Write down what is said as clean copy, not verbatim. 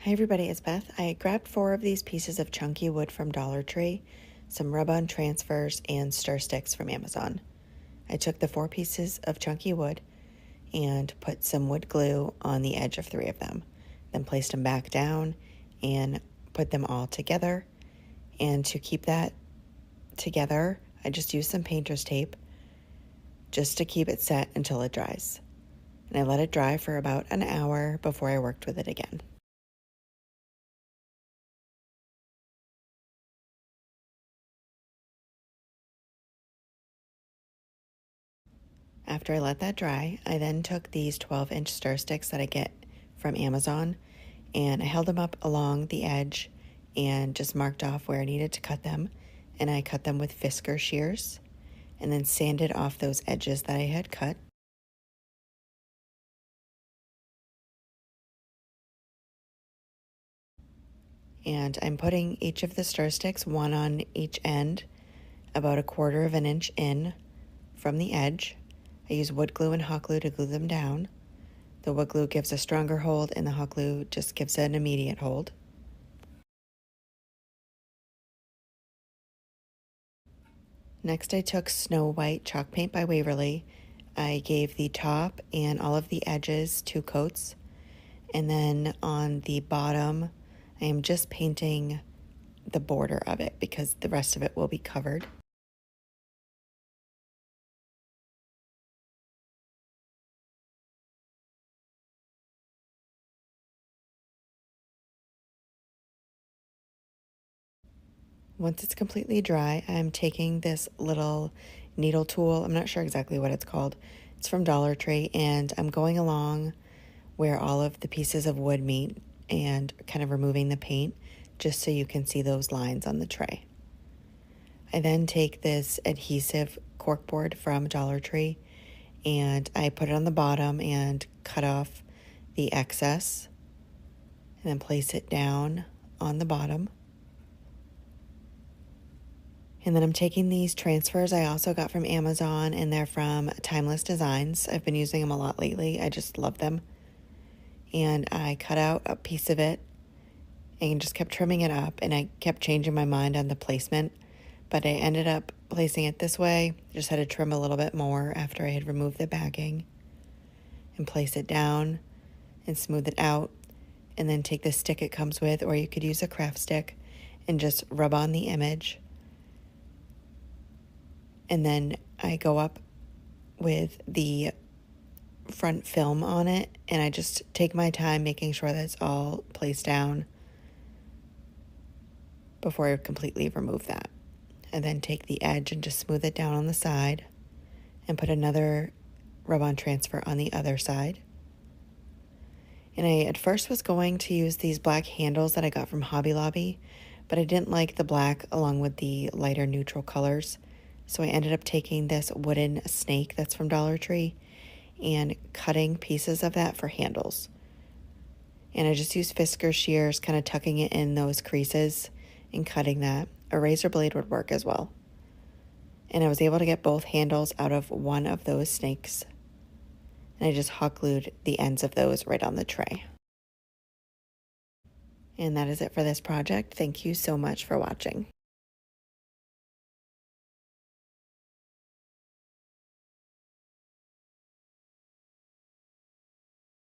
Hi everybody, it's Beth. I grabbed 4 of these pieces of chunky wood from Dollar Tree, some rub-on transfers, and stir sticks from Amazon. I took the 4 pieces of chunky wood and put some wood glue on the edge of 3 of them, then placed them back down and put them all together. And to keep that together, I just used some painter's tape just to keep it set until it dries. And I let it dry for about an hour before I worked with it again. After I let that dry, I then took these 12-inch stir sticks that I get from Amazon, and I held them up along the edge and just marked off where I needed to cut them. And I cut them with Fisker shears and then sanded off those edges that I had cut. And I'm putting each of the stir sticks, one on each end, about 1/4 of an inch in from the edge. I use wood glue and hot glue to glue them down. The wood glue gives a stronger hold and the hot glue just gives an immediate hold. Next, I took Snow White chalk paint by Waverly. I gave the top and all of the edges 2 coats. And then on the bottom, I am just painting the border of it because the rest of it will be covered. Once it's completely dry, I'm taking this little needle tool. I'm not sure exactly what it's called. It's from Dollar Tree, and I'm going along where all of the pieces of wood meet and kind of removing the paint just so you can see those lines on the tray. I then take this adhesive cork board from Dollar Tree and I put it on the bottom and cut off the excess and then place it down on the bottom. And then I'm taking these transfers I also got from Amazon, and they're from Timeless Designs. I've been using them a lot lately. I just love them. And I cut out a piece of it and just kept trimming it up, and I kept changing my mind on the placement, but I ended up placing it this way. Just had to trim a little bit more after I had removed the bagging and place it down and smooth it out, and then take the stick it comes with, or you could use a craft stick, and just rub on the image. And then I go up with the front film on it, and I just take my time making sure that it's all placed down before I completely remove that. And then take the edge and just smooth it down on the side and put another rub-on transfer on the other side. And I at first was going to use these black handles that I got from Hobby Lobby, but I didn't like the black along with the lighter neutral colors. So I ended up taking this wooden snake that's from Dollar Tree and cutting pieces of that for handles. And I just used Fisker shears, kind of tucking it in those creases and cutting that. A razor blade would work as well. And I was able to get both handles out of one of those snakes. And I just hot glued the ends of those right on the tray. And that is it for this project. Thank you so much for watching.